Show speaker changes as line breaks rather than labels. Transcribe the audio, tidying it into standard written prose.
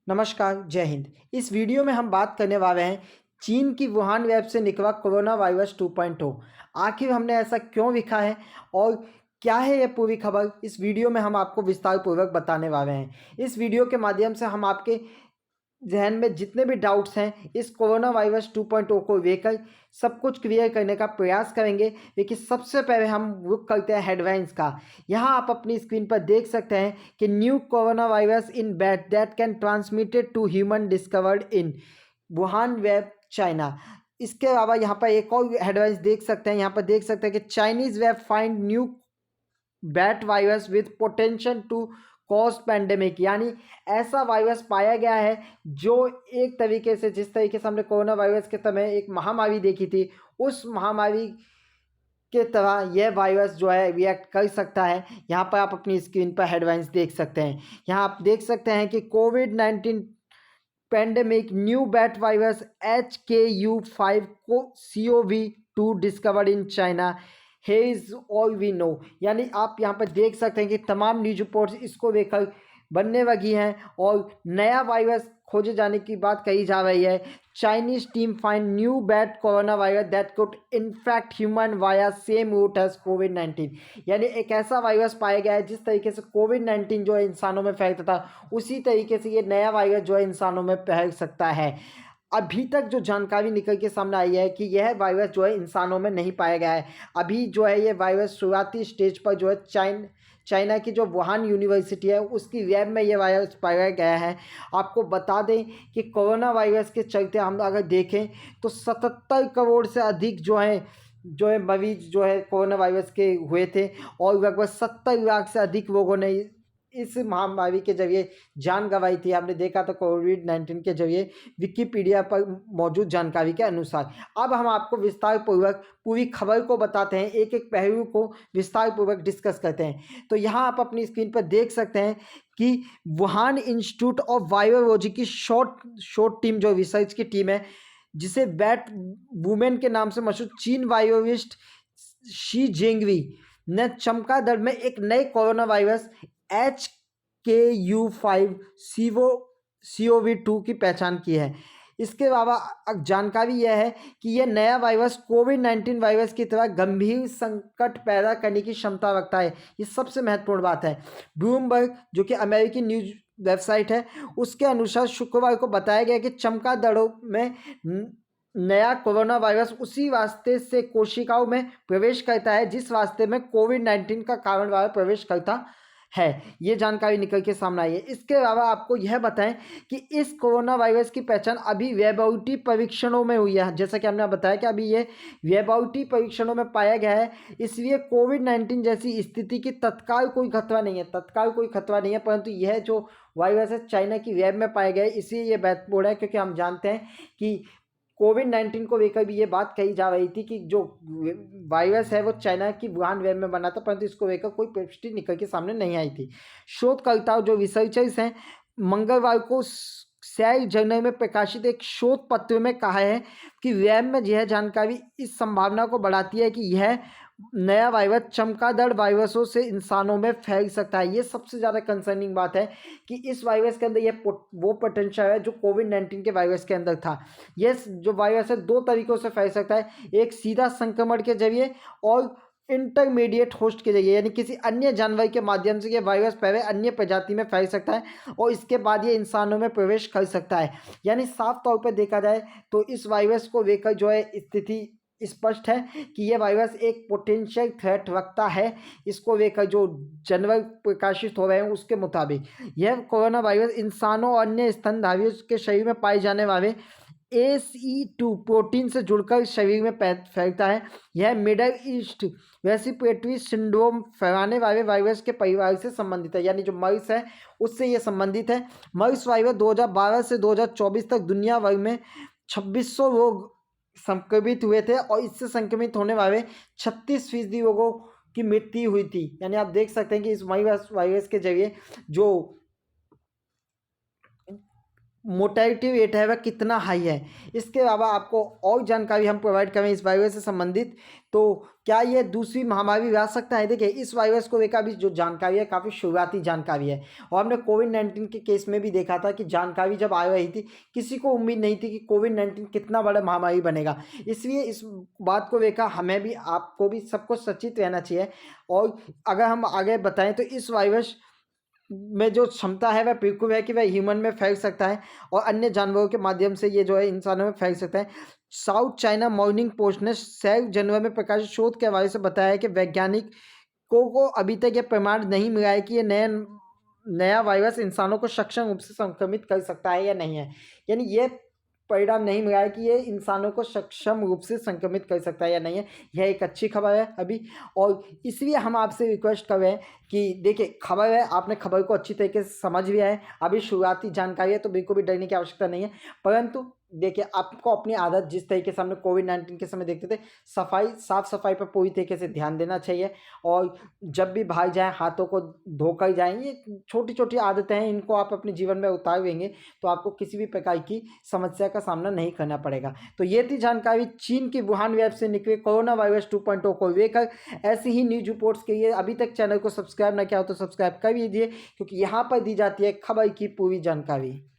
नमस्कार, जय हिंद। इस वीडियो में हम बात करने वाले हैं चीन की वुहान वेब से निकला कोरोना वायरस 2.0। आखिर हमने ऐसा क्यों लिखा है और क्या है ये पूरी खबर, इस वीडियो में हम आपको विस्तार पूर्वक बताने वाले हैं। इस वीडियो के माध्यम से हम आपके ज़हन में जितने भी डाउट्स हैं इस कोरोना वायरस 2.0 को लेकर सब कुछ क्लियर करने का प्रयास करेंगे। लेकिन सबसे पहले हम रुक करते हैं हेडलाइंस का। यहाँ आप अपनी स्क्रीन पर देख सकते हैं कि new corona virus in bat that can transmitted to human discovered in Wuhan web China. इसके अलावा यहाँ पर एक और हेडलाइंस देख सकते हैं। यहाँ पर देख सकते हैं कि Chinese web find new bat virus with potential to cause pandemic, यानी ऐसा वायरस पाया गया है जो एक तरीके से, जिस तरीके से हमने कोरोना वायरस के समय एक महामारी देखी थी, उस महामारी के तरह यह वायरस जो है रिएक्ट कर सकता है। यहाँ पर आप अपनी स्क्रीन पर हेडलाइंस देख सकते हैं। यहाँ आप देख सकते हैं कि कोविड-19 pandemic new bat virus HKU5 को COV2 discovered in China has all we know, यानी आप यहाँ पर देख सकते हैं कि तमाम न्यूज रिपोर्ट्स इसको लेकर बनने लगी हैं और नया वायरस खोजे जाने की बात कही जा रही है। Chinese team find new bat corona virus that could infect human via same route as कोविड-19, यानी एक ऐसा वायरस पाया गया है जिस तरीके से कोविड-19 जो है इंसानों में फैलता था, उसी तरीके से ये नया वायरस जो है इंसानों में फैल सकता है। अभी तक जो जानकारी निकल के सामने आई है कि यह वायरस जो है इंसानों में नहीं पाया गया है। अभी जो है ये वायरस शुरुआती स्टेज पर जो है चाइना की जो वुहान यूनिवर्सिटी है उसकी लैब में ये वायरस पाया गया है। आपको बता दें कि कोरोना वायरस के चलते हम अगर देखें तो 77 करोड़ से अधिक जो है मरीज जो है कोरोना वायरस के हुए थे और लगभग 70 लाख से अधिक लोगों ने इस महामारी के जरिए जान गंवाई थी। आपने देखा था कोविड-19 के जरिए विकिपीडिया पर मौजूद जानकारी के अनुसार। अब हम आपको विस्तार पूर्वक पूरी खबर को बताते हैं, एक एक पहलू को विस्तार पूर्वक डिस्कस करते हैं। तो यहाँ आप अपनी स्क्रीन पर देख सकते हैं कि वुहान इंस्टीट्यूट ऑफ वायरोलॉजी की शॉर्ट टीम, जो रिसर्च की टीम है, जिसे बैट वुमेन के नाम से मशहूर चीन वायरोलॉजिस्ट शी जिंगवी ने चमगादड़ में एक नए कोरोना वायरस HKU5 COV2 की पहचान की है। इसके अलावा जानकारी यह है कि यह नया वायरस कोविड-19 वायरस की तरह गंभीर संकट पैदा करने की क्षमता रखता है। ये सबसे महत्वपूर्ण बात है। ब्लूमबर्ग, जो कि अमेरिकी न्यूज वेबसाइट है, उसके अनुसार शुक्रवार को बताया गया कि चमगादड़ों में नया कोरोना वायरस उसी रास्ते से कोशिकाओं में प्रवेश करता है जिस रास्ते में कोविड-19 का कारण वायरस प्रवेश करता है। ये जानकारी निकल के सामने आई है। इसके अलावा आपको यह बताएं कि इस कोरोना वायरस की पहचान अभी लैबोरेटरी परीक्षणों में हुई है। जैसा कि हमने बताया कि अभी ये लैबोरेटरी परीक्षणों में पाया गया है, इसलिए कोविड-19 जैसी स्थिति की तत्काल कोई खतरा नहीं है, परंतु यह जो वायरस है चाइना की लैब में पाया गया है, इसलिए ये महत्वपूर्ण है, क्योंकि हम जानते हैं कि कोविड-19 को लेकर भी ये बात कही जा रही थी कि जो वायरस है वो चाइना की वुहान वेब में बना था, परंतु इसको लेकर कोई पुष्टि निकल के सामने नहीं आई थी। शोधकर्ताओं, जो रिसर्चर्स हैं, मंगलवार को सेल जर्नल में प्रकाशित एक शोध पत्र में कहा है कि लैब में यह जानकारी इस संभावना को बढ़ाती है कि यह नया वायरस चमगादड़ वायरसों से इंसानों में फैल सकता है। ये सबसे ज़्यादा कंसर्निंग बात है कि इस वायरस के अंदर वो पोटेंशियल है जो कोविड-19 के वायरस के अंदर था। ये जो वायरस है दो तरीक़ों से फैल सकता है, एक सीधा संक्रमण के जरिए और इंटरमीडिएट होस्ट के जरिए, यानी किसी अन्य जानवर के माध्यम से ये वायरस पहले अन्य प्रजाति में फैल सकता है और इसके बाद ये इंसानों में प्रवेश कर सकता है। यानी साफ तौर पर देखा जाए तो इस वायरस को लेकर जो है स्थिति स्पष्ट है कि यह वायरस एक पोटेंशियल थ्रेट रखता है। इसको लेकर जो जानवर प्रकाशित हो रहे हैं उसके मुताबिक यह कोरोना वायरस इंसानों और अन्य स्तनधारियों के शरीर में पाए जाने वाले ACE2 प्रोटीन से जुड़कर शरीर में फैलता है। यह मिडल ईस्ट रेस्पिरेटरी सिंड्रोम फैलाने वाले वायरस के परिवार से संबंधित है, यानी जो मर्स है उससे यह संबंधित है। मर्स वायरस 2012 से 2024 तक दुनिया भर में 2600 लोग संक्रमित हुए थे और इससे संक्रमित होने वाले 36% लोगों की मृत्यु हुई थी। यानी आप देख सकते हैं कि इस वायरस के जरिए जो मोर्टेलिटी रेट है वह कितना हाई है। इसके अलावा आपको और जानकारी हम प्रोवाइड करें इस वायरस से संबंधित, तो क्या ये दूसरी महामारी ला सकता है? देखिए, इस वायरस को लेकर अभी जो जानकारी है काफ़ी शुरुआती जानकारी है, और हमने कोविड-19 के केस में भी देखा था कि जानकारी जब आ रही थी, किसी को उम्मीद नहीं थी कि कोविड-19 कितना बड़ा महामारी बनेगा। इसलिए इस बात को लेकर हमें भी, आपको भी, सबको सचेत रहना चाहिए। और अगर हम आगे बताएँ तो इस वायरस में जो क्षमता है वह बिल्कुल है कि वह ह्यूमन में फैल सकता है और अन्य जानवरों के माध्यम से ये जो है इंसानों में फैल सकता है। साउथ चाइना मॉर्निंग पोस्ट ने 6 जनवरी में प्रकाशित शोध के हवाले से बताया है कि वैज्ञानिकों को अभी तक ये प्रमाण नहीं मिला है कि ये नया वायरस इंसानों को सक्षम रूप से संक्रमित कर सकता है या नहीं है। यानी ये परिणाम नहीं मिला है कि ये इंसानों को सक्षम रूप से संक्रमित कर सकता है या नहीं है। यह एक अच्छी खबर है अभी, और इसलिए हम आपसे रिक्वेस्ट कर रहे हैं कि देखिए, खबर है, आपने खबर को अच्छी तरीके से समझ लिया है। अभी शुरुआती जानकारी है तो बिल्कुल भी डरने की आवश्यकता नहीं है, परंतु देखिए, आपको अपनी आदत, जिस तरीके से हमने कोविड-19 के समय देखते थे, साफ सफाई पर पूरी तरीके से ध्यान देना चाहिए। और जब भी बाहर जाएँ हाथों को धोकर जाएँ। ये छोटी छोटी आदतें हैं, इनको आप अपने जीवन में उतार लेंगे तो आपको किसी भी प्रकार की समस्या का सामना नहीं करना पड़ेगा। तो ये थी जानकारी चीन की वुहान वेब से निकले कोरोना वायरस 2.0 को लेकर। ऐसी ही न्यूज रिपोर्ट्स के लिए अभी तक चैनल को सब्सक्राइब ना किया हो तो सब्सक्राइब कर लीजिए, क्योंकि यहाँ पर दी जाती है खबर की पूरी जानकारी।